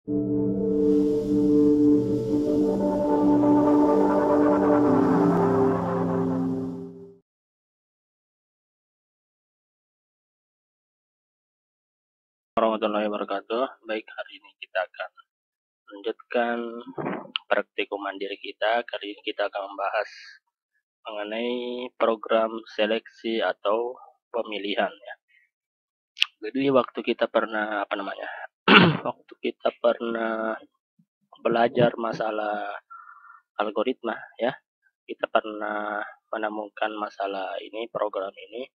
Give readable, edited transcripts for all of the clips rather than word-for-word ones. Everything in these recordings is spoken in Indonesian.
Warahmatullahi wabarakatuh. Baik, hari ini kita akan lanjutkan praktikum mandiri kita. Kali ini kita akan membahas mengenai program seleksi atau pemilihan ya. Jadi waktu kita pernah waktu kita pernah belajar masalah algoritma ya, kita pernah menemukan masalah ini, program ini,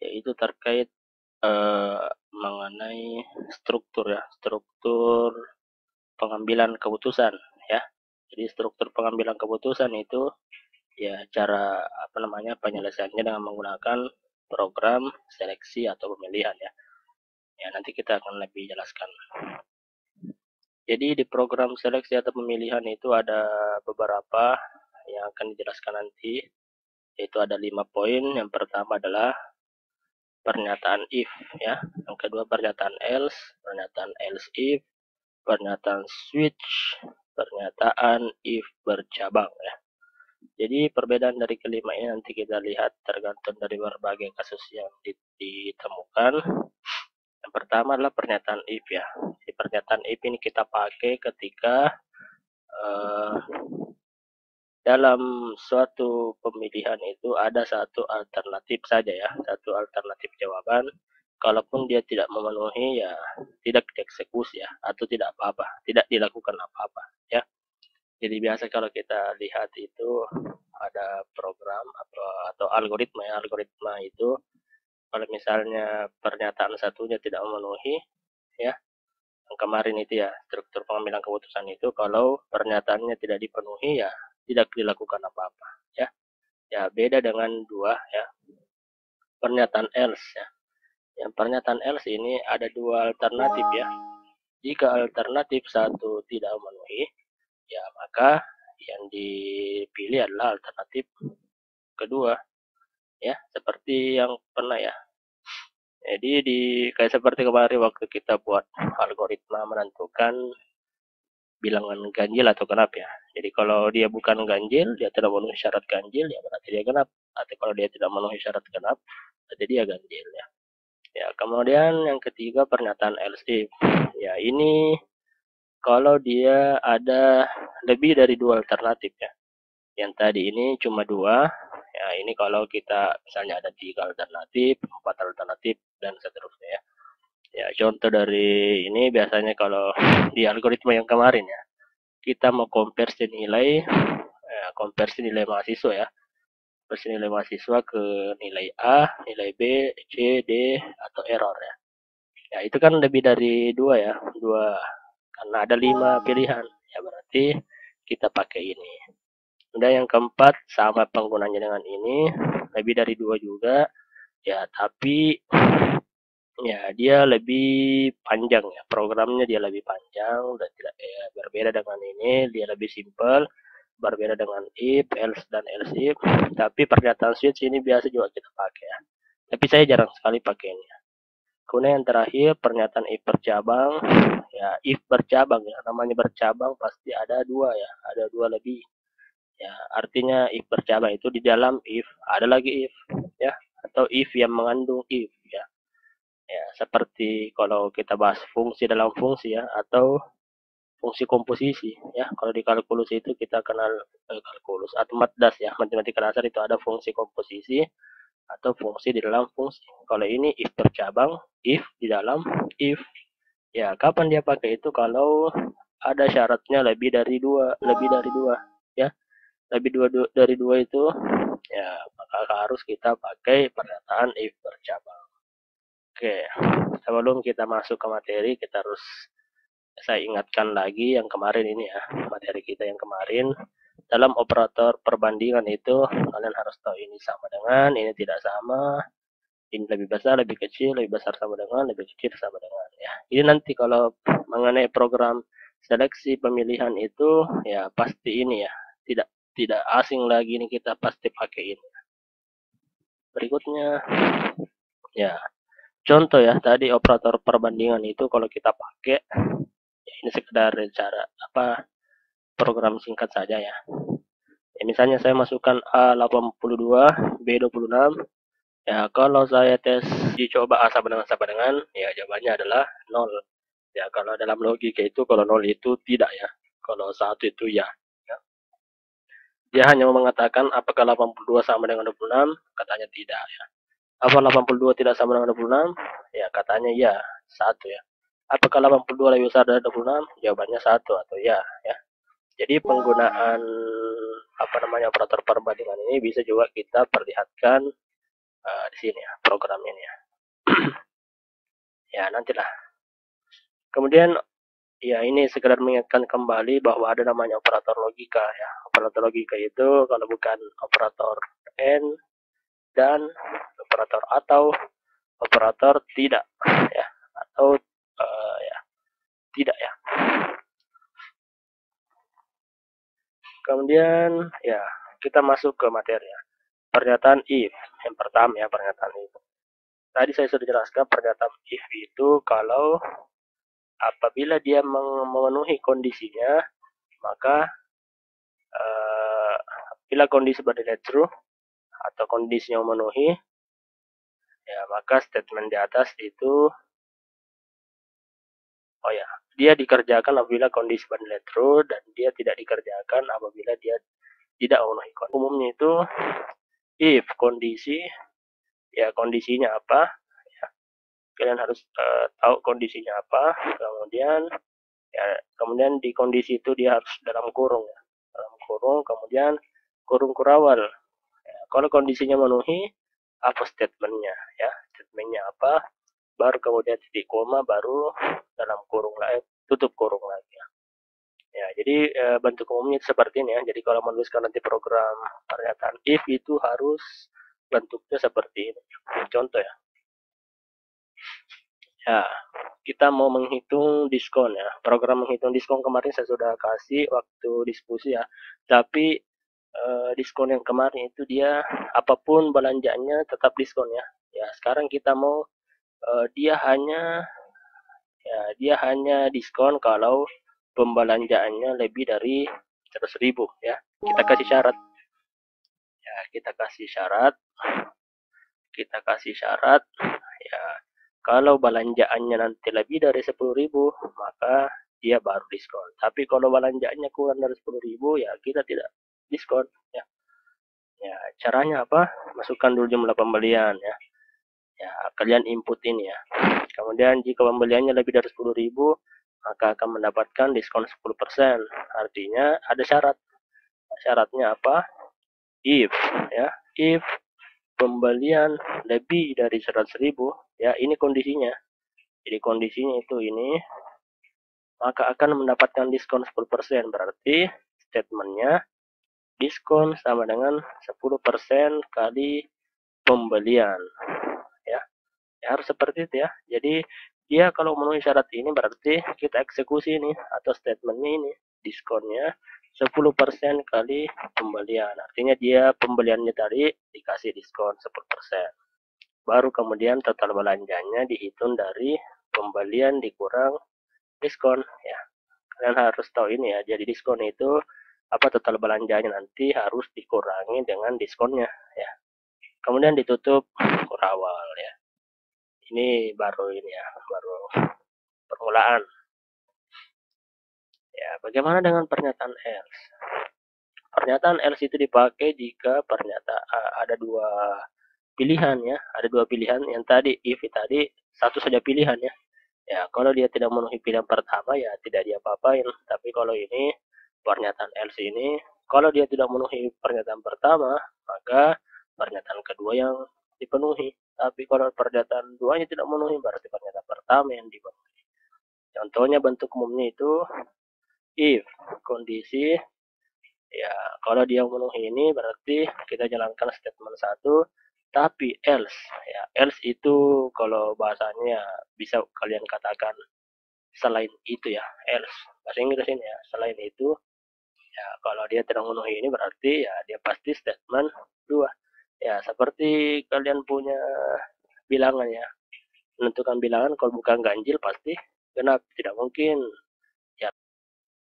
yaitu terkait mengenai struktur pengambilan keputusan ya. Jadi struktur pengambilan keputusan itu ya cara penyelesaiannya dengan menggunakan program seleksi atau pemilihan ya. Ya, nanti kita akan lebih jelaskan. Jadi di program seleksi atau pemilihan itu ada beberapa yang akan dijelaskan nanti, yaitu ada 5 poin. Yang pertama adalah pernyataan if ya, yang kedua pernyataan else, pernyataan else if, pernyataan switch, pernyataan if bercabang ya. Jadi perbedaan dari kelima ini nanti kita lihat tergantung dari berbagai kasus yang ditemukan. Yang pertama adalah pernyataan if ya. Di pernyataan if ini kita pakai ketika dalam suatu pemilihan itu ada satu alternatif saja ya, satu alternatif jawaban. Kalaupun dia tidak memenuhi ya tidak dieksekusi ya, atau tidak apa-apa, tidak dilakukan apa-apa ya. Jadi biasa kalau kita lihat itu ada program atau algoritma ya, algoritma itu kalau misalnya pernyataan satunya tidak memenuhi ya, yang kemarin itu ya, struktur pengambilan keputusan itu kalau pernyataannya tidak dipenuhi ya tidak dilakukan apa-apa ya. Ya beda dengan dua ya, pernyataan else ya. Yang pernyataan else ini ada dua alternatif ya. Jika alternatif satu tidak memenuhi ya, maka yang dipilih adalah alternatif kedua ya, seperti yang pernah ya. Jadi kayak seperti kemarin waktu kita buat algoritma menentukan bilangan ganjil atau genap ya. Jadi kalau dia bukan ganjil, dia tidak memenuhi syarat ganjil ya berarti dia genap. Atau kalau dia tidak memenuhi syarat genap, berarti dia ganjil ya. Ya, kemudian yang ketiga pernyataan else if. Ya, ini kalau dia ada lebih dari dua alternatif ya. Yang tadi ini cuma dua. Ya, ini kalau kita misalnya ada 3 alternatif, 4 alternatif dan seterusnya ya. Ya, contoh dari ini biasanya kalau di algoritma yang kemarin ya, kita mau konversi nilai mahasiswa ya. Konversi nilai mahasiswa ke nilai A, nilai B, C, D atau error ya. Ya, itu kan lebih dari dua ya, karena ada 5 pilihan. Ya berarti kita pakai ini. Kemudian yang keempat sama penggunanya dengan ini, lebih dari 2 juga. Ya, tapi ya dia lebih panjang ya, programnya dia lebih panjang dan tidak ya, berbeda dengan ini, dia lebih simple, berbeda dengan if, else dan else if. Tapi pernyataan switch ini biasa juga kita pakai ya. Tapi saya jarang sekali pakai ini. Kemudian yang terakhir pernyataan if bercabang. Ya, if bercabang ya, namanya bercabang pasti ada dua ya, ada dua lebih. Ya, artinya if bercabang itu di dalam if ada lagi if ya, atau if yang mengandung if ya. Ya, seperti kalau kita bahas fungsi dalam fungsi ya, atau fungsi komposisi ya. Kalau di kalkulus itu kita kenal kalkulus atau matdas ya, matematika dasar itu ada fungsi komposisi atau fungsi di dalam fungsi. Kalau ini if bercabang, if di dalam if. Ya, kapan dia pakai itu? Kalau ada syaratnya lebih dari dua ya. Dari dua itu ya, maka harus kita pakai pernyataan if bercabang. Oke, sebelum kita masuk ke materi, kita harus saya ingatkan lagi yang kemarin ini ya, materi kita yang kemarin. Dalam operator perbandingan itu kalian harus tahu ini sama dengan, ini tidak sama, ini lebih besar, lebih kecil, lebih besar sama dengan, lebih kecil sama dengan ya. Ini nanti kalau mengenai program seleksi pemilihan itu ya pasti ini ya, tidak asing lagi ini, kita pasti pakai ini. Berikutnya ya, contoh ya, tadi operator perbandingan itu kalau kita pakai ini sekedar cara program singkat saja ya. Misalnya saya masukkan A82, B26. Ya, kalau saya tes dicoba A sama dengan, ya jawabannya adalah 0. Ya, kalau dalam logika itu kalau 0 itu tidak ya. Kalau 1 itu ya. Dia hanya mengatakan apakah 82 sama dengan 26? Katanya tidak ya. Apa 82 tidak sama dengan 26? Ya, katanya ya, 1 ya. Apakah 82 lebih besar dari 26? Jawabannya 1 atau ya ya. Jadi penggunaan operator perbandingan ini bisa juga kita perlihatkan di sini ya, program ini ya. Ya, nantilah. Kemudian ya ini sekedar mengingatkan kembali bahwa ada namanya operator logika ya. Operator logika itu kalau bukan operator and dan operator atau operator tidak ya, atau ya tidak ya. Kemudian ya kita masuk ke materi ya. Pernyataan if yang pertama ya, pernyataan if. Tadi saya sudah jelaskan pernyataan if itu kalau apabila dia memenuhi kondisinya, maka bila kondisi bernilai true atau kondisinya memenuhi, ya maka statement di atas itu dia dikerjakan apabila kondisi bernilai true dan dia tidak dikerjakan apabila dia tidak memenuhi kondisi. Umumnya itu if kondisi, ya kondisinya apa ya, kalian harus tahu kondisinya apa, kemudian di kondisi itu dia harus dalam kurung ya, dalam kurung, kemudian kurung kurawal ya. Kalau kondisinya memenuhi, apa statementnya ya, statementnya apa, baru kemudian titik koma, baru dalam kurung lagi, tutup kurung lagi ya. Ya, jadi bentuk umumnya seperti ini ya. Jadi kalau menuliskan nanti program pernyataan if itu harus bentuknya seperti ini. Contoh ya. Ya, kita mau menghitung diskon ya. Program menghitung diskon kemarin saya sudah kasih waktu diskusi ya. Tapi diskon yang kemarin itu dia apapun belanjanya tetap diskon ya. Ya, sekarang kita mau dia hanya diskon kalau pembelanjaannya lebih dari 100.000 ya. Kita kasih syarat. Ya, kita kasih syarat ya. Kalau belanjaannya nanti lebih dari 10.000, maka dia baru diskon. Tapi kalau belanjaannya kurang dari 10.000, ya kita tidak diskon ya. Ya, caranya apa? Masukkan dulu jumlah pembelian ya. Ya, kalian input ini ya. Kemudian jika pembeliannya lebih dari 10.000, maka akan mendapatkan diskon 10%. Artinya ada syarat. Syaratnya apa? If ya, if pembelian lebih dari 100.000 ya, ini kondisinya. Jadi kondisinya itu ini, maka akan mendapatkan diskon 10%. Berarti statementnya diskon sama dengan 10% kali pembelian ya. Ya harus seperti itu ya. Jadi dia kalau memenuhi syarat ini berarti kita eksekusi ini atau statementnya ini, diskonnya 10% kali pembelian. Artinya dia pembeliannya tadi dikasih diskon 10%. Baru kemudian total belanjanya dihitung dari pembelian dikurang diskon ya. Kalian harus tahu ini ya. Jadi diskon itu total belanjanya nanti harus dikurangi dengan diskonnya ya. Kemudian ditutup kurawal ya. Ini baru permulaan. Ya, bagaimana dengan pernyataan else? Pernyataan else itu dipakai jika ada dua pilihan ya, ada dua pilihan. Yang tadi if tadi satu saja pilihan ya. Ya, kalau dia tidak memenuhi pilihan pertama ya tidak diapa-apain. Tapi kalau ini pernyataan else ini, kalau dia tidak memenuhi pernyataan pertama, maka pernyataan kedua yang dipenuhi. Tapi kalau pernyataan duanya tidak memenuhi, berarti pernyataan pertama yang dipenuhi. Contohnya bentuk umumnya itu if kondisi ya, kalau dia memenuhi ini berarti kita jalankan statement 1, tapi else ya, else itu kalau bahasanya bisa kalian katakan selain itu ya, else bahasa Inggris ini ya, selain itu ya, kalau dia tidak memenuhi ini berarti ya dia pasti statement 2 ya. Seperti kalian punya bilangan ya, menentukan bilangan kalau bukan ganjil pasti genap, tidak mungkin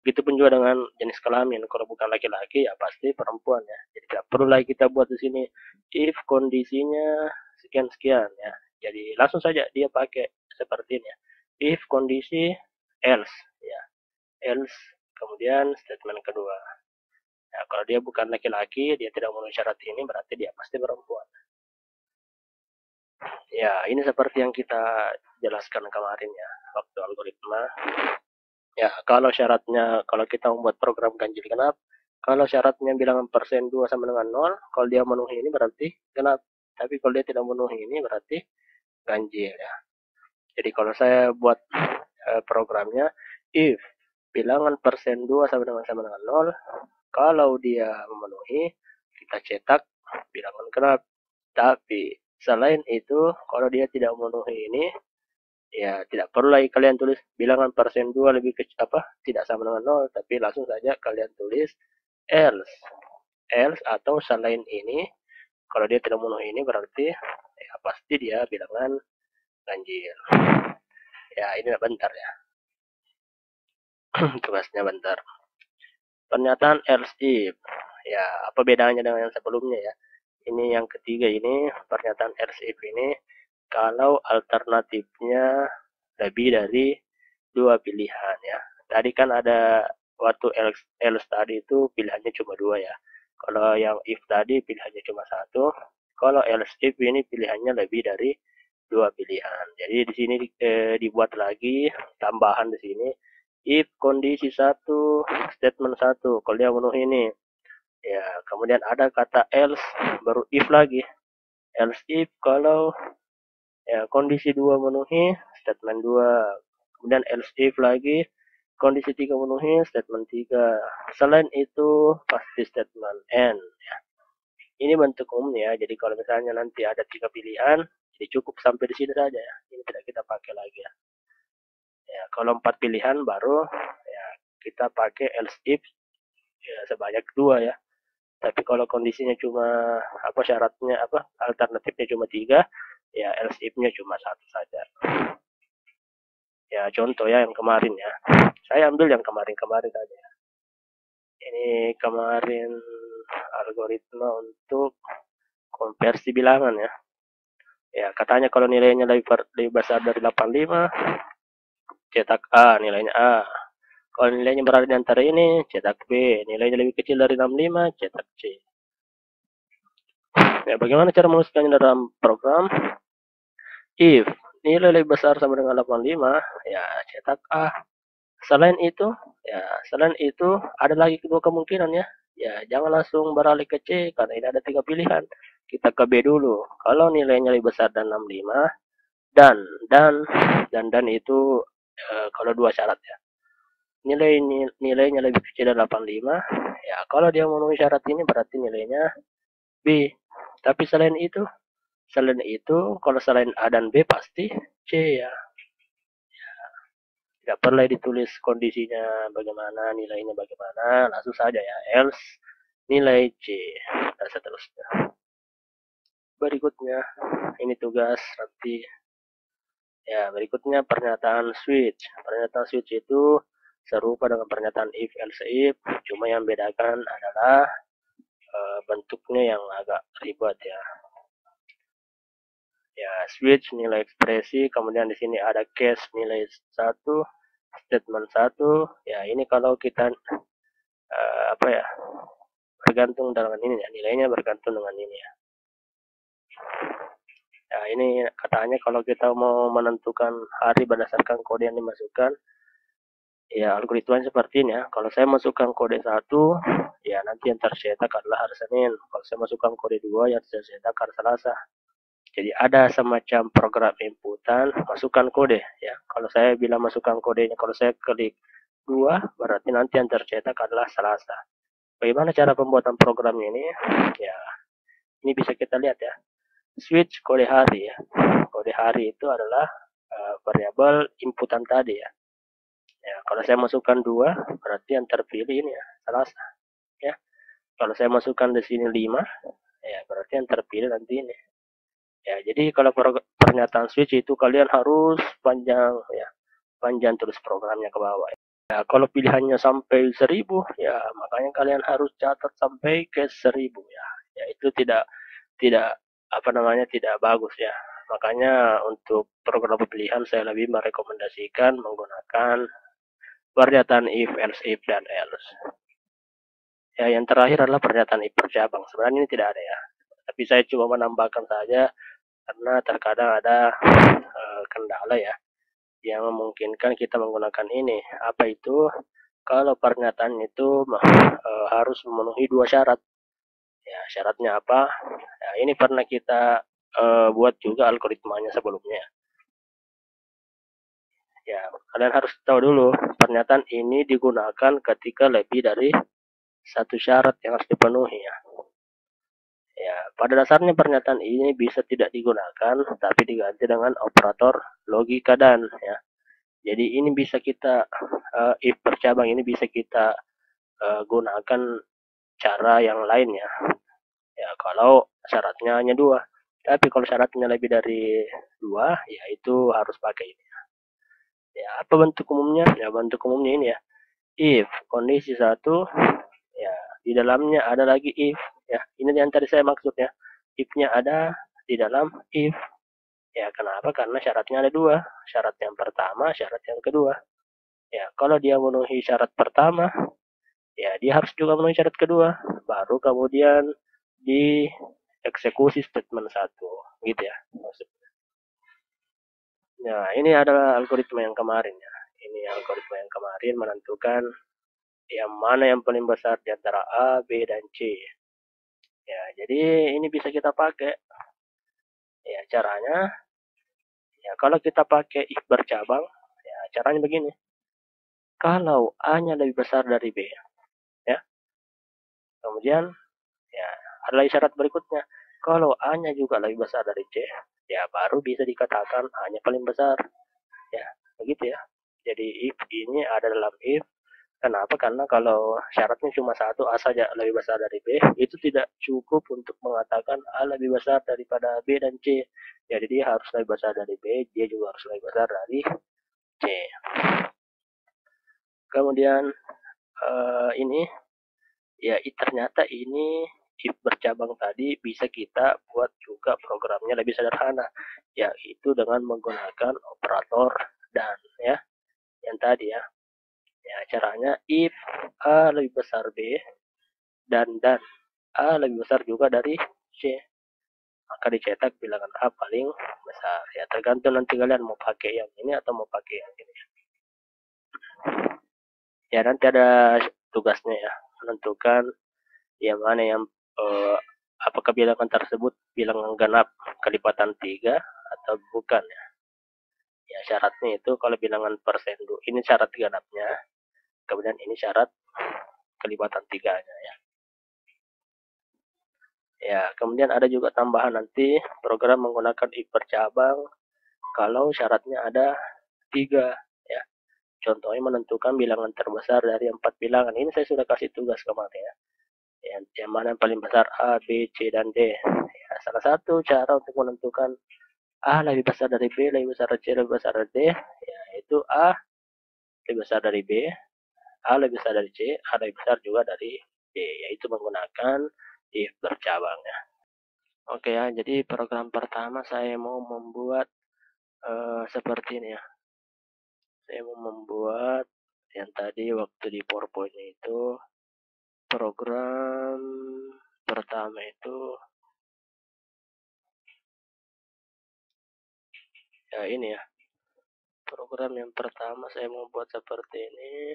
Begitupun juga dengan jenis kelamin. Kalau bukan laki-laki ya pasti perempuan ya. Jadi tidak perlu lagi kita buat di sini if kondisinya sekian-sekian ya. Jadi langsung saja dia pakai seperti ini ya. If kondisi else ya. Else kemudian statement kedua. Ya, kalau dia bukan laki-laki, dia tidak memenuhi syarat ini berarti dia pasti perempuan. Ya, ini seperti yang kita jelaskan kemarin ya, waktu algoritma. Ya, kalau syaratnya, kalau kita membuat program ganjil genap, kalau syaratnya bilangan persen 2 sama dengan 0, kalau dia memenuhi ini berarti genap. Tapi kalau dia tidak memenuhi ini berarti ganjil ya. Jadi kalau saya buat programnya, if bilangan persen 2 sama dengan 0, kalau dia memenuhi, kita cetak bilangan genap. Tapi selain itu, kalau dia tidak memenuhi ini, ya tidak perlu lagi kalian tulis bilangan persen 2 lebih kecil tidak sama dengan 0, tapi langsung saja kalian tulis else atau selain ini. Kalau dia tidak memenuhi ini berarti ya pasti dia bilangan ganjil. Ya ini bentar ya. Tugasnya bentar. Pernyataan else if. Ya, apa bedanya dengan yang sebelumnya ya? Ini yang ketiga ini, pernyataan else if ini kalau alternatifnya lebih dari 2 pilihan ya. Tadi kan ada waktu else tadi itu pilihannya cuma 2 ya. Kalau yang if tadi pilihannya cuma 1. Kalau else if ini pilihannya lebih dari 2 pilihan. Jadi di sini dibuat lagi tambahan di sini. If kondisi 1, statement 1, kalau dia memenuhi ini. Ya, kemudian ada kata else, baru if lagi. Else if kalau ya kondisi 2 memenuhi, statement 2. Kemudian else if lagi, kondisi 3 memenuhi, statement 3. Selain itu pasti statement N ya. Ini bentuk umumnya, jadi kalau misalnya nanti ada 3 pilihan, jadi cukup sampai di sini saja ya. Ini tidak kita pakai lagi ya. Ya, kalau 4 pilihan baru ya kita pakai else if ya sebanyak 2 ya. Tapi kalau kondisinya cuma syaratnya alternatifnya cuma 3, ya else if-nya cuma 1 saja. Ya contoh ya yang kemarin ya. Saya ambil yang kemarin-kemarin saja. Ini kemarin algoritma untuk konversi bilangan ya. Ya katanya kalau nilainya lebih besar dari 85, cetak A, nilainya A. Kalau nilainya berada di antara ini, cetak B. Nilainya lebih kecil dari 65, cetak C. Ya, bagaimana cara menuliskannya dalam program? If nilai lebih besar sama dengan 85, ya cetak A. Selain itu ada lagi kedua kemungkinan ya. Ya, jangan langsung beralih ke C karena ini ada 3 pilihan. Kita ke B dulu. Kalau nilainya lebih besar dan 65 dan itu kalau 2 syarat ya. Nilainya lebih kecil dari 85, ya kalau dia memenuhi syarat ini berarti nilainya B. Tapi selain itu kalau selain A dan B pasti C ya. Tidak perlu ditulis kondisinya bagaimana, nilainya bagaimana, langsung saja ya else nilai C dan seterusnya. Berikutnya ini tugas nanti ya. Berikutnya pernyataan switch. Pernyataan switch itu serupa dengan pernyataan if else if, cuma yang bedakan adalah bentuknya yang agak ribet ya. Ya, switch nilai ekspresi, kemudian di sini ada case nilai 1, statement 1. Ya, ini kalau kita bergantung dengan ini ya, nilainya bergantung dengan ini ya. Ya, ini katanya kalau kita mau menentukan hari berdasarkan kode yang dimasukkan, ya algoritmanya seperti ini ya. Kalau saya masukkan kode 1, ya nanti yang tercetak adalah hari Senin. Kalau saya masukkan kode 2, yang tercetak hari Selasa. Jadi ada semacam program inputan, masukkan kode ya. Kalau saya bilang masukkan kodenya, kalau saya klik 2, berarti nanti yang tercetak adalah Selasa. Bagaimana cara pembuatan programnya ini? Ya, ini bisa kita lihat ya. Switch kode hari ya. Kode hari itu adalah variabel inputan tadi ya. Ya, kalau saya masukkan 2, berarti yang terpilih ini ya, Selasa. Ya. Kalau saya masukkan di sini 5, ya berarti yang terpilih nanti ini. Ya, jadi kalau pernyataan switch itu kalian harus panjang tulis programnya ke bawah. Ya, kalau pilihannya sampai 1000, ya makanya kalian harus catat sampai ke 1000 ya. Ya itu tidak apa namanya tidak bagus ya. Makanya untuk program pilihan saya lebih merekomendasikan menggunakan pernyataan if, else if, dan else. Ya, yang terakhir adalah pernyataan if bercabang. Sebenarnya ini tidak ada ya. Tapi saya cuma menambahkan saja karena terkadang ada kendala ya yang memungkinkan kita menggunakan ini. Apa itu? Kalau pernyataan itu harus memenuhi dua syarat. Ya, syaratnya apa? Ya, ini pernah kita buat juga algoritmanya sebelumnya. Ya, kalian harus tahu dulu pernyataan ini digunakan ketika lebih dari satu syarat yang harus dipenuhi ya. Ya, pada dasarnya pernyataan ini bisa tidak digunakan, tapi diganti dengan operator logika dan ya. Jadi ini bisa kita if bercabang ini bisa kita gunakan cara yang lain ya. Ya kalau syaratnya hanya dua. Tapi kalau syaratnya lebih dari dua, ya itu harus pakai ini. Ya apa bentuk umumnya? Ya bentuk umumnya ini ya. If kondisi satu, ya di dalamnya ada lagi if. Ya ini yang tadi saya maksudnya. If-nya ada di dalam if. Ya kenapa? Karena syaratnya ada dua. Syarat yang pertama, syarat yang kedua. Ya kalau dia memenuhi syarat pertama, ya dia harus juga memenuhi syarat kedua. Baru kemudian dieksekusi statement satu, gitu ya maksudnya. Nah, ini adalah algoritma yang kemarin ya. Ini algoritma yang kemarin menentukan yang mana yang paling besar di antara A, B, dan C. Ya, jadi ini bisa kita pakai. Ya, caranya, ya kalau kita pakai if bercabang, ya caranya begini. Kalau A-nya lebih besar dari B, ya, kemudian ya ada lagi syarat berikutnya. Kalau A-nya juga lebih besar dari C, ya baru bisa dikatakan A-nya paling besar. Ya, begitu ya. Jadi if ini ada dalam if. Kenapa? Karena kalau syaratnya cuma satu, A saja lebih besar dari B, itu tidak cukup untuk mengatakan A lebih besar daripada B dan C. Jadi dia harus lebih besar dari B, dia juga harus lebih besar dari C. Kemudian ini, ya ternyata ini if bercabang tadi bisa kita buat juga programnya lebih sederhana, yaitu dengan menggunakan operator dan ya, yang tadi ya. Ya, caranya if A lebih besar B dan A lebih besar juga dari C, maka dicetak bilangan A paling besar. Ya, tergantung nanti kalian mau pakai yang ini atau mau pakai yang ini. Ya, nanti ada tugasnya ya, menentukan yang mana yang apakah bilangan tersebut bilangan genap kelipatan 3 atau bukan ya. Ya, syaratnya itu kalau bilangan persen ini syarat genapnya, kemudian ini syarat kelipatan 3-nya ya. Ya, kemudian ada juga tambahan nanti program menggunakan if bercabang kalau syaratnya ada 3 ya. Contohnya menentukan bilangan terbesar dari 4 bilangan. Ini saya sudah kasih tugas kemarin ya. Yang mana yang paling besar A, B, C, dan D. Ya, salah satu cara untuk menentukan A lebih besar dari B, lebih besar dari C, lebih besar dari D, yaitu A lebih besar dari B, A lebih besar dari C, A lebih besar juga dari D, yaitu menggunakan if bercabang ya. Oke ya, jadi program pertama saya mau membuat seperti ini ya. Saya mau membuat yang tadi waktu di PowerPoint itu program pertama itu ya ini ya. Program yang pertama saya mau buat seperti ini.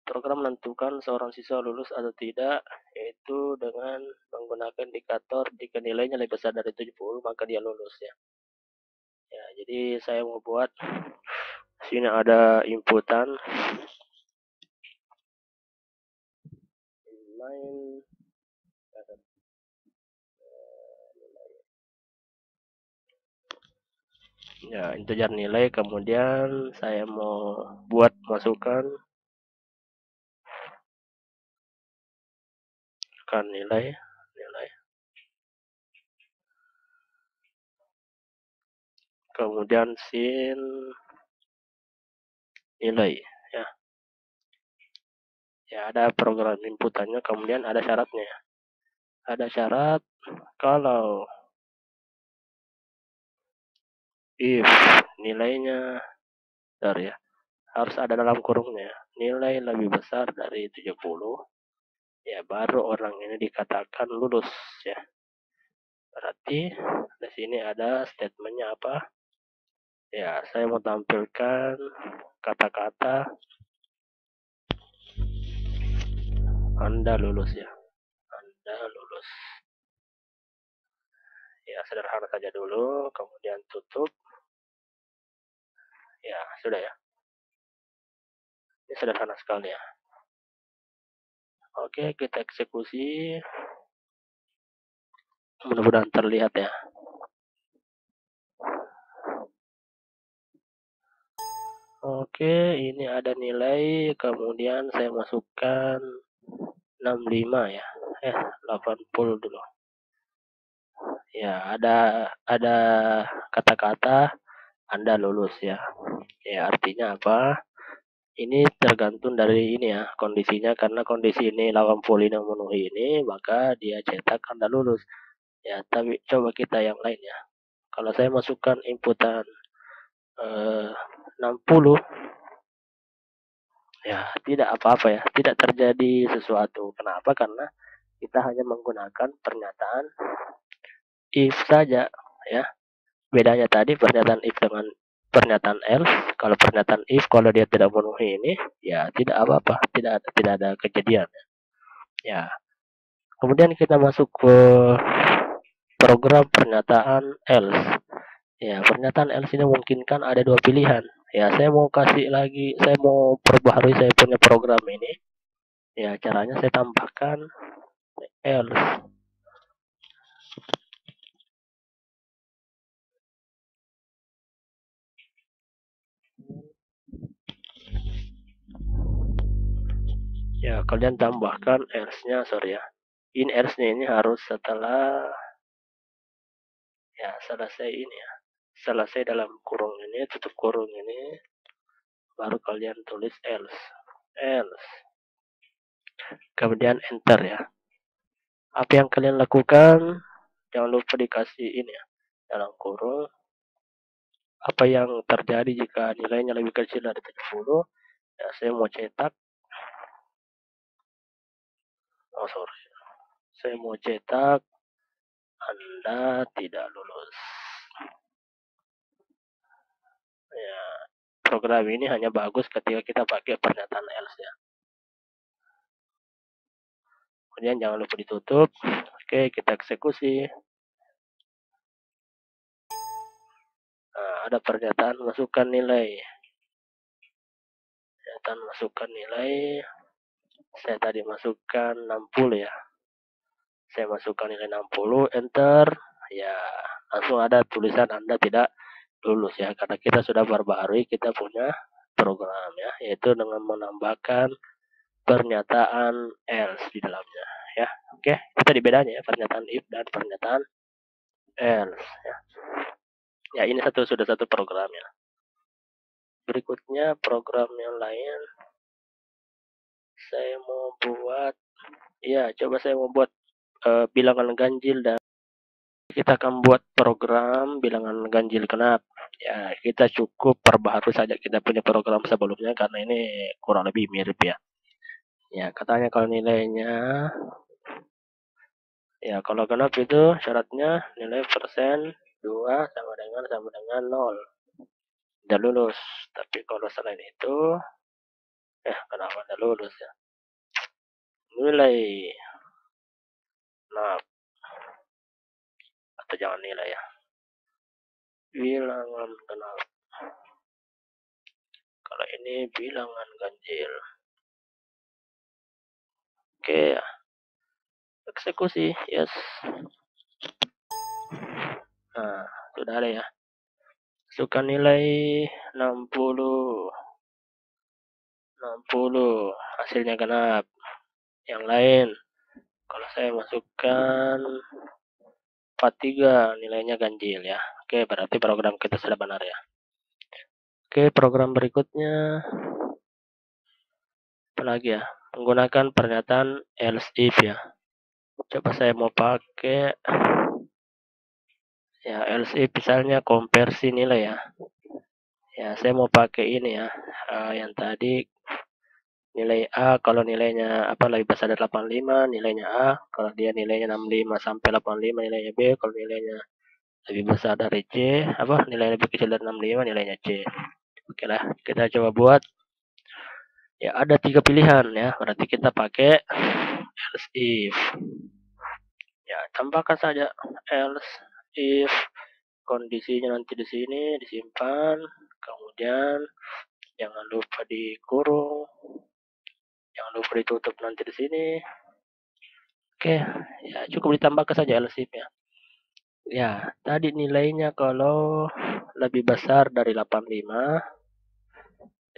Program menentukan seorang siswa lulus atau tidak, yaitu dengan menggunakan indikator jika nilainya lebih besar dari 70 maka dia lulus ya. Ya, jadi saya mau buat sini ada inputan main ya integer nilai, kemudian saya mau buat masukkan nilai kemudian sin nilai ya. Ya, ada program inputannya, kemudian ada syaratnya. Ada syarat kalau if nilainya ya harus ada dalam kurungnya, nilai lebih besar dari 70, ya baru orang ini dikatakan lulus ya. Berarti di sini ada statementnya apa? Ya, saya mau tampilkan kata-kata Anda lulus ya. Anda lulus. Ya, sederhana saja dulu, kemudian tutup. Ya, sudah ya. Ini sederhana sekali ya. Oke, kita eksekusi. Mudah-mudahan terlihat ya. Oke, ini ada nilai, kemudian saya masukkan 65 ya. 80 dulu. Ya, ada kata-kata Anda lulus ya. Ya, artinya apa? Ini tergantung dari ini ya, kondisinya, karena kondisi ini 80 ini memenuhi ini, maka dia cetak Anda lulus. Ya, tapi coba kita yang lain ya. Kalau saya masukkan inputan 60, ya tidak apa-apa ya, tidak terjadi sesuatu. Kenapa? Karena kita hanya menggunakan pernyataan if saja ya. Bedanya tadi pernyataan if dengan pernyataan else. Kalau pernyataan if, kalau dia tidak memenuhi ini, ya tidak apa-apa, tidak ada kejadian ya. Kemudian kita masuk ke program pernyataan else. Ya, pernyataan else ini memungkinkan ada dua pilihan. Ya, saya mau kasih lagi, saya mau perbaharui saya punya program ini. Ya, caranya saya tambahkan else. Ya, kalian tambahkan else-nya, sorry ya. In else-nya ini harus setelah ya selesai ini ya. Selesai dalam kurung ini, tutup kurung ini, baru kalian tulis else. Else. Kemudian enter ya. Apa yang kalian lakukan, jangan lupa dikasih ini ya, dalam kurung. Apa yang terjadi jika nilainya lebih kecil dari 70? Ya, saya mau cetak. Oh, sorry. Saya mau cetak Anda tidak lulus. Ya, program ini hanya bagus ketika kita pakai pernyataan else ya. Kemudian jangan lupa ditutup. Oke, kita eksekusi. Nah, ada pernyataan masukkan nilai. Pernyataan masukkan nilai. Saya tadi masukkan 60 ya. Saya masukkan nilai 60, enter. Ya, langsung ada tulisan Anda tidak lulus ya, karena kita sudah perbaharui kita punya program ya, yaitu dengan menambahkan pernyataan else di dalamnya ya. Oke, itu tadi bedanya ya, pernyataan if dan pernyataan else ya. Ya, ini sudah satu program ya. Berikutnya program yang lain, saya mau buat ya, coba saya mau buat bilangan ganjil, dan kita akan buat program bilangan ganjil genap. Ya, kita cukup perbaharui saja kita punya program sebelumnya karena ini kurang lebih mirip ya. Ya, katanya kalau nilainya ya, kalau genap itu syaratnya nilai persen 2 sama dengan 0. Udah lulus. Tapi kalau selain itu kenapa udah lulus ya? Nilai genap atau jangan nilai ya. Bilangan genap. Kalau ini bilangan ganjil. Oke ya. Eksekusi, yes. Nah, sudah ada ya. Masukkan nilai 60. 60. Hasilnya genap. Yang lain, kalau saya masukkan 43, nilainya ganjil ya. Oke, berarti program kita sudah benar ya. Oke, program berikutnya apa lagi ya? menggunakan pernyataan else if ya. Coba saya mau pakai ya else if misalnya konversi nilai ya. Ya, saya mau pakai ini ya. Yang tadi nilai A kalau nilainya apa lebih besar dari 85 nilainya A, kalau dia nilainya 65 sampai 85 nilainya B, kalau nilainya lebih besar dari C, apa nilai lebih kecil dari 65 nilainya C. Oke lah, kita coba buat. Ya ada 3 pilihan ya, berarti kita pakai else if. Ya, tambahkan saja else if kondisinya nanti di sini disimpan, kemudian jangan lupa dikurung, jangan lupa ditutup nanti di sini. Oke, ya cukup ditambahkan saja else if ya. Ya, tadi nilainya kalau lebih besar dari 85,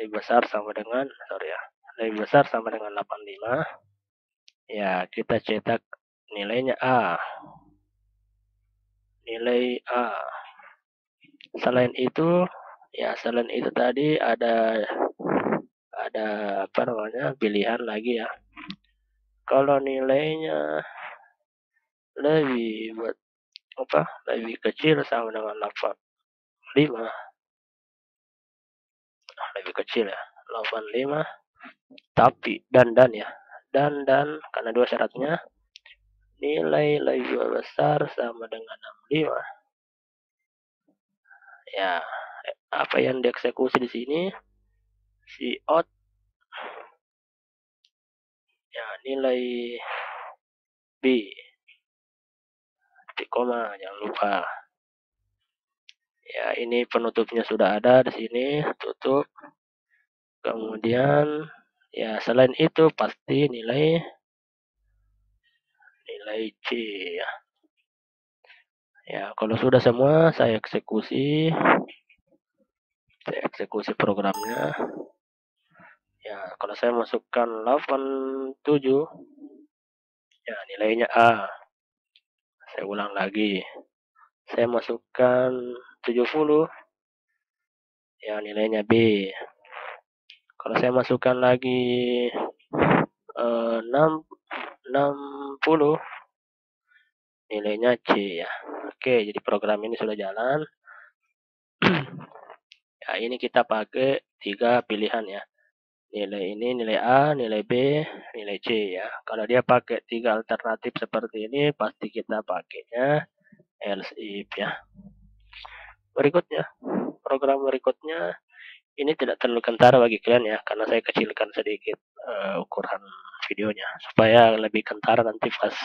lebih besar sama dengan, sorry ya, lebih besar sama dengan 85, ya kita cetak nilainya A. Nilai A. Selain itu, ya selain itu tadi ada apa namanya pilihan lagi ya. Kalau nilainya lebih lebih kecil sama dengan 85, lebih kecil ya 85, tapi dan ya dan karena dua syaratnya nilai lebih besar sama dengan 65 ya. Apa yang dieksekusi di sini si out ya nilai B titik koma, jangan lupa ya. Ini penutupnya sudah ada di sini, tutup. Kemudian ya selain itu pasti nilai C ya. Ya kalau sudah semua saya eksekusi programnya. Ya kalau saya masukkan 87 ya nilainya A. Saya ulang lagi, saya masukkan 70 ya nilainya B. Kalau saya masukkan lagi 60 nilainya C ya. Oke, jadi program ini sudah jalan. Ya, ini kita pakai 3 pilihan ya. Nilai ini, nilai A, nilai B, nilai C ya. Kalau dia pakai 3 alternatif seperti ini, pasti kita pakainya else if ya. Berikutnya, program berikutnya ini tidak terlalu kentara bagi kalian ya, karena saya kecilkan sedikit ukuran videonya supaya lebih kentara nanti pas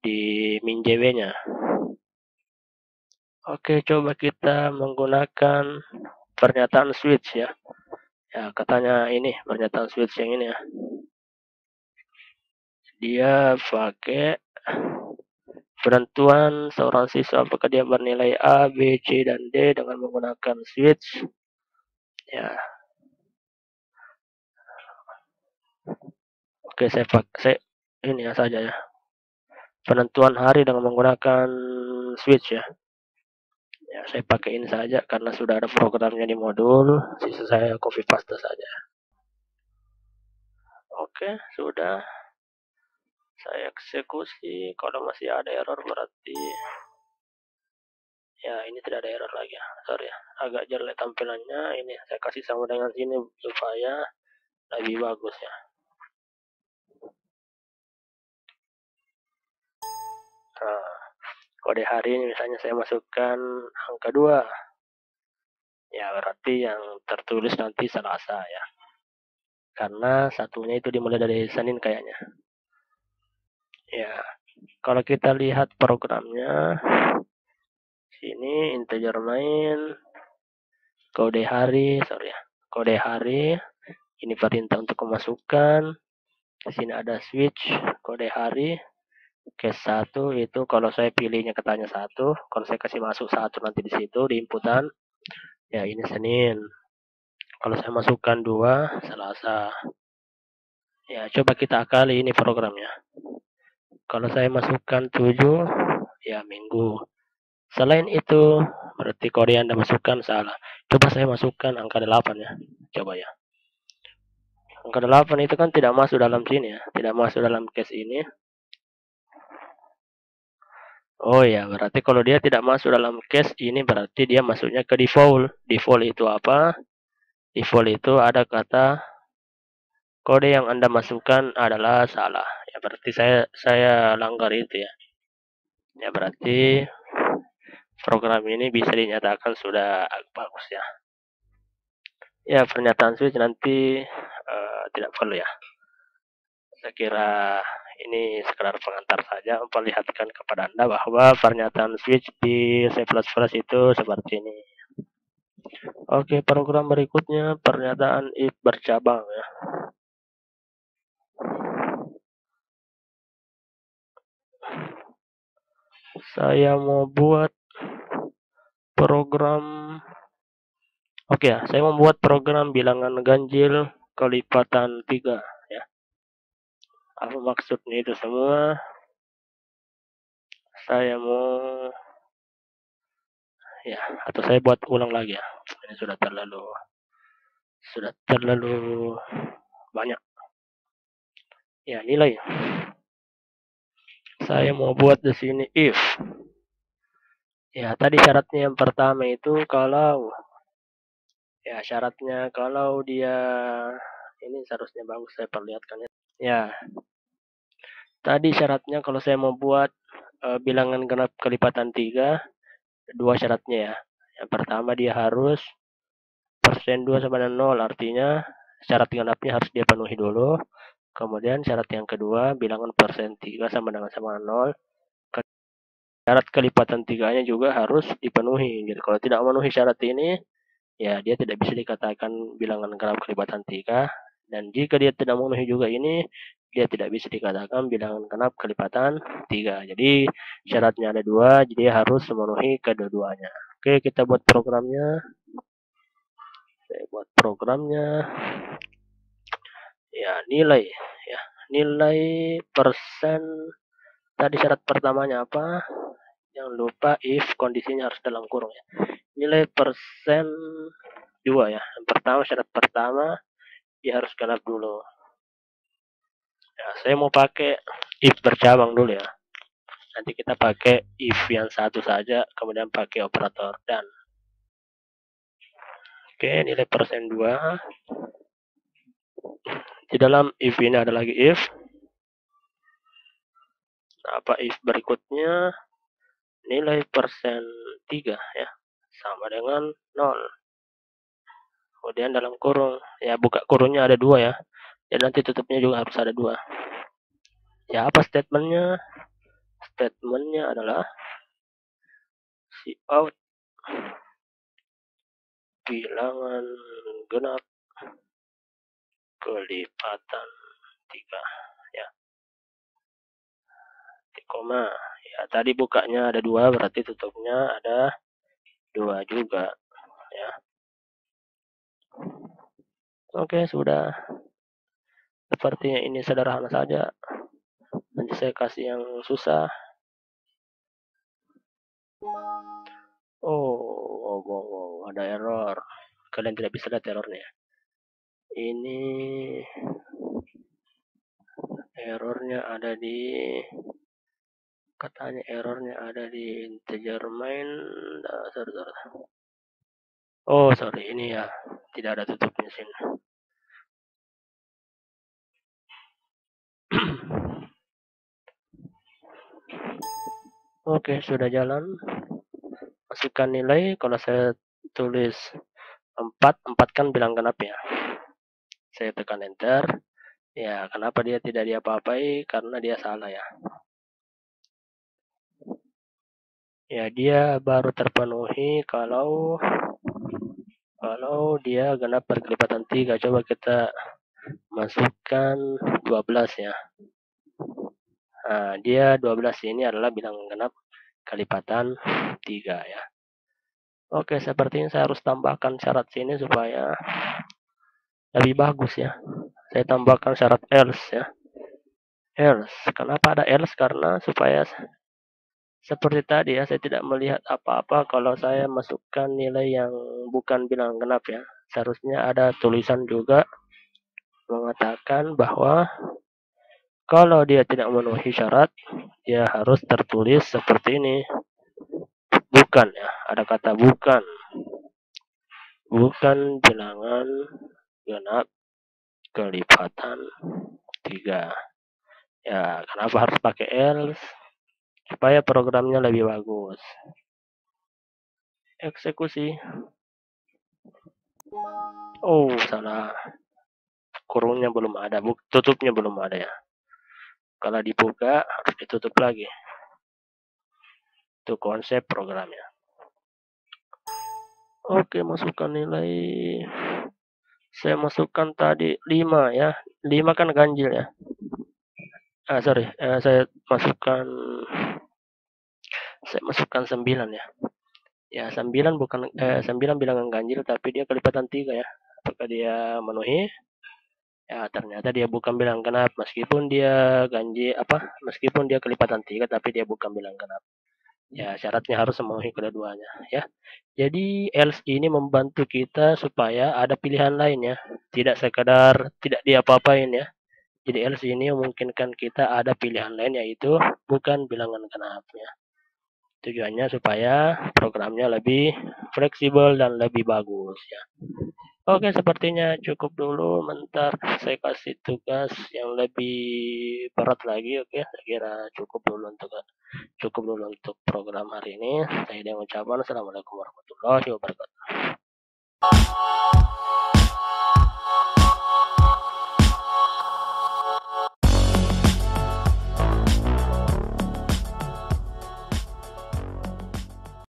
di MinJW-nya. Oke, coba kita menggunakan pernyataan switch ya. Ya, katanya ini pernyataan switch yang ini ya. Dia pakai penentuan seorang siswa apakah dia bernilai A, B, C, dan D dengan menggunakan switch. Ya. Oke, saya ini ya saja ya. Penentuan hari dengan menggunakan switch ya. Ya, saya pakai ini saja karena sudah ada programnya di modul, sisa saya copy paste saja. Oke, sudah. Saya eksekusi, kalau masih ada error berarti ya ini tidak ada error lagi ya. Sorry ya, agak jelek tampilannya. Ini saya kasih sama dengan sini supaya lebih bagus ya. Nah, kode hari ini misalnya saya masukkan angka 2. Ya berarti yang tertulis nanti Selasa ya. Karena satunya itu dimulai dari Senin kayaknya. Ya, kalau kita lihat programnya, sini integer main, kode hari, sorry ya, kode hari, ini perintah untuk kemasukan, di sini ada switch, kode hari, case 1 itu kalau saya pilihnya katanya 1, kalau saya kasih masuk 1 nanti di situ di inputan, ya ini Senin. Kalau saya masukkan 2, Selasa. Ya, coba kita akali ini programnya. Kalau saya masukkan 7, ya Minggu. Selain itu, berarti kode yang Anda masukkan salah. Coba saya masukkan angka 8 ya. Coba ya. Angka 8 itu kan tidak masuk dalam sini ya, tidak masuk dalam case ini. Oh ya, berarti kalau dia tidak masuk dalam case ini berarti dia masuknya ke default. Default itu apa? Default itu ada kata kode yang Anda masukkan adalah salah. Ya berarti saya langgar itu ya. Ya berarti program ini bisa dinyatakan sudah bagus ya. Ya pernyataan switch nanti tidak perlu ya. Saya kira ini sekedar pengantar saja memperlihatkan kepada Anda bahwa pernyataan switch di C++ itu seperti ini. Oke, program berikutnya pernyataan if bercabang ya. Saya mau buat program Oke ya, saya membuat program bilangan ganjil kelipatan 3 ya. Apa maksudnya itu semua? Saya mau ya, atau saya buat ulang lagi ya. Ini sudah terlalu banyak. Ya, nilai. Saya mau buat di sini if. Ya, tadi syaratnya yang pertama itu kalau ya syaratnya kalau dia ini seharusnya bagus saya perlihatkan ya. Ya, tadi syaratnya kalau saya mau buat bilangan genap kelipatan 3, dua syaratnya ya. Yang pertama dia harus persen 2 sama dengan 0, artinya syarat genapnya harus dia penuhi dulu. Kemudian syarat yang kedua, bilangan persen 3 sama dengan 0. Syarat kelipatan 3-nya juga harus dipenuhi. Jadi kalau tidak memenuhi syarat ini, ya dia tidak bisa dikatakan bilangan genap kelipatan 3. Dan jika dia tidak memenuhi juga ini, dia tidak bisa dikatakan bilangan genap kelipatan 3. Jadi syaratnya ada dua, jadi harus memenuhi kedua-duanya. Oke, kita buat programnya. Saya buat programnya. Ya, nilai. Ya, nilai persen. Tadi syarat pertamanya apa? Jangan lupa if kondisinya harus dalam kurung ya. Nilai persen 2 ya. Yang pertama, syarat pertama, dia harus genap dulu. Ya, saya mau pakai if bercabang dulu ya. Nanti kita pakai if yang satu saja, kemudian pakai operator dan. Oke, nilai persen 2. Di dalam if ini ada lagi if. Apa if berikutnya? Nilai persen 3 ya. Sama dengan 0. Kemudian dalam kurung. Ya, buka kurungnya ada 2 ya. Dan nanti tutupnya juga harus ada 2. Ya, apa statementnya? Statementnya adalah cout bilangan genap kelipatan 3 ya. Koma. Ya, tadi bukanya ada 2 berarti tutupnya ada 2 juga ya. Oke, sudah. Sepertinya ini sederhana saja. Nanti saya kasih yang susah. Oh, ada error. Kalian tidak bisa lihat errornya. Ini errornya ada di katanya errornya ada di integer main. Oh, sorry, ini ya tidak ada tutupnya sini. Oke, sudah jalan. Masukkan nilai. Kalau saya tulis 4 kan bilang genap ya. Saya tekan enter. Ya, kenapa dia tidak diapa-apai? Karena dia salah ya. Ya, dia baru terpenuhi kalau dia genap berkelipatan 3. Coba kita masukkan 12 ya. Nah, dia 12 ini adalah bilangan genap kelipatan 3 ya. Oke, sepertinya saya harus tambahkan syarat sini supaya lebih bagus ya. Saya tambahkan syarat else ya. Else. Kenapa ada else? Karena supaya seperti tadi ya, saya tidak melihat apa-apa kalau saya masukkan nilai yang bukan bilangan genap ya. Seharusnya ada tulisan juga mengatakan bahwa kalau dia tidak memenuhi syarat, dia harus tertulis seperti ini. Bukan ya, ada kata bukan. Bukan bilangan genap kelipatan 3. Ya, kenapa harus pakai else? Supaya programnya lebih bagus. Eksekusi. Oh, salah. Kurungnya belum ada, tutupnya belum ada ya. Kalau dibuka harus ditutup lagi. Itu konsep programnya. Oke, masukkan nilai. Saya masukkan tadi 5 ya. 5 kan ganjil ya. Saya masukkan 9 ya. Ya, 9 bukan 9 bilangan ganjil tapi dia kelipatan 3 ya. Apakah dia memenuhi? Ya, ternyata dia bukan bilangan genap meskipun dia meskipun dia kelipatan 3 tapi dia bukan bilangan genap. Ya, syaratnya harus memenuhi kedua-duanya ya. Jadi else ini membantu kita supaya ada pilihan lain ya. Tidak sekadar tidak diapa-apain ya. Jadi else ini memungkinkan kita ada pilihan lain yaitu bukan bilangan genap ya. Tujuannya supaya programnya lebih fleksibel dan lebih bagus ya. Oke, sepertinya cukup dulu. Bentar, saya kasih tugas yang lebih berat lagi. Oke, saya kira cukup dulu untuk program hari ini. Saya ucapkan assalamualaikum warahmatullahi wabarakatuh.